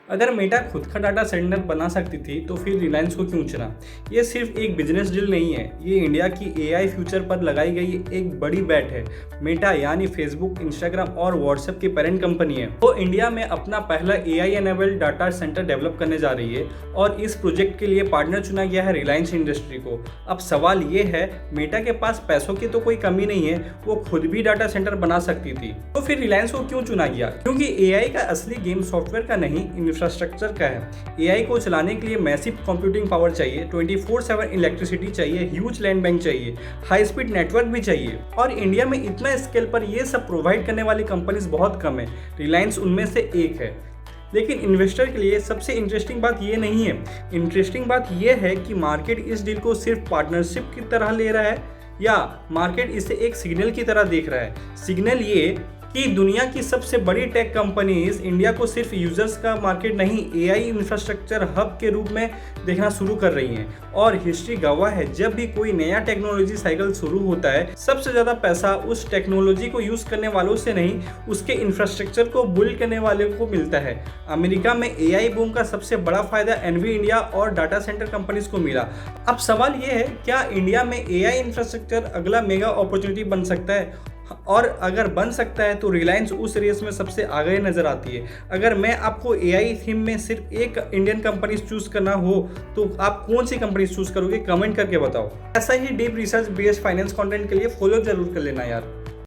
अगर मेटा खुद का डाटा सेंटर बना सकती थी तो फिर रिलायंस को क्यों चुना? ये सिर्फ एक बिजनेस डील नहीं है, ये इंडिया की एआई फ्यूचर पर लगाई गई एक बड़ी बैट है। मेटा यानी फेसबुक, इंस्टाग्राम और व्हाट्सएप की पेरेंट कंपनी है, वो इंडिया में अपना पहला AI enabled data centre develop करने जा रही है और इस प्रोजेक्ट के लिए पार्टनर चुना गया है रिलायंस इंडस्ट्री को। अब सवाल ये है, मेटा के पास पैसों की तो कोई कमी नहीं है, वो खुद भी डाटा सेंटर बना सकती थी, तो फिर रिलायंस को क्यों चुना गया? क्योंकि एआई का असली गेम सॉफ्टवेयर का नहीं, इंफ्रास्ट्रक्चर का है। एआई को चलाने के लिए मैसिव कंप्यूटिंग पावर चाहिए, 24/7 इलेक्ट्रिसिटी चाहिए, ह्यूज लैंड बैंक चाहिए, हाई स्पीड नेटवर्क भी चाहिए और इंडिया में इतना स्केल पर ये सब प्रोवाइड करने वाली कंपनीज बहुत कम है। रिलायंस उनमें से एक है। लेकिन इन्वेस्टर के लिए सबसे इंटरेस्टिंग बात ये नहीं है। इंटरेस्टिंग बात ये है कि मार्केट इस डील को सिर्फ पार्टनरशिप की तरह ले रहा है या मार्केट इसे एक सिग्नल की तरह देख रहा है। सिग्नल ये कि दुनिया की सबसे बड़ी टेक कंपनीज इंडिया को सिर्फ यूजर्स का मार्केट नहीं, एआई इंफ्रास्ट्रक्चर हब के रूप में देखना शुरू कर रही हैं। और हिस्ट्री गवाह है, जब भी कोई नया टेक्नोलॉजी साइकिल शुरू होता है, सबसे ज़्यादा पैसा उस टेक्नोलॉजी को यूज़ करने वालों से नहीं, उसके इंफ्रास्ट्रक्चर को बिल्ड करने वाले को मिलता है। अमेरिका में एआई बूम का सबसे बड़ा फायदा एनवी इंडिया और डाटा सेंटर कंपनीज को मिला। अब सवाल ये है, क्या इंडिया में एआई इंफ्रास्ट्रक्चर अगला मेगा अपॉर्चुनिटी बन सकता है? और अगर बन सकता है तो रिलायंस उस रेस में सबसे आगे नजर आती है। अगर मैं आपको एआई थीम में सिर्फ एक इंडियन कंपनी चूज करना हो तो आप कौन सी कंपनी चूज करोगे? कमेंट करके बताओ। ऐसा ही deep research based finance content के लिए फॉलो जरूर कर लेना यार।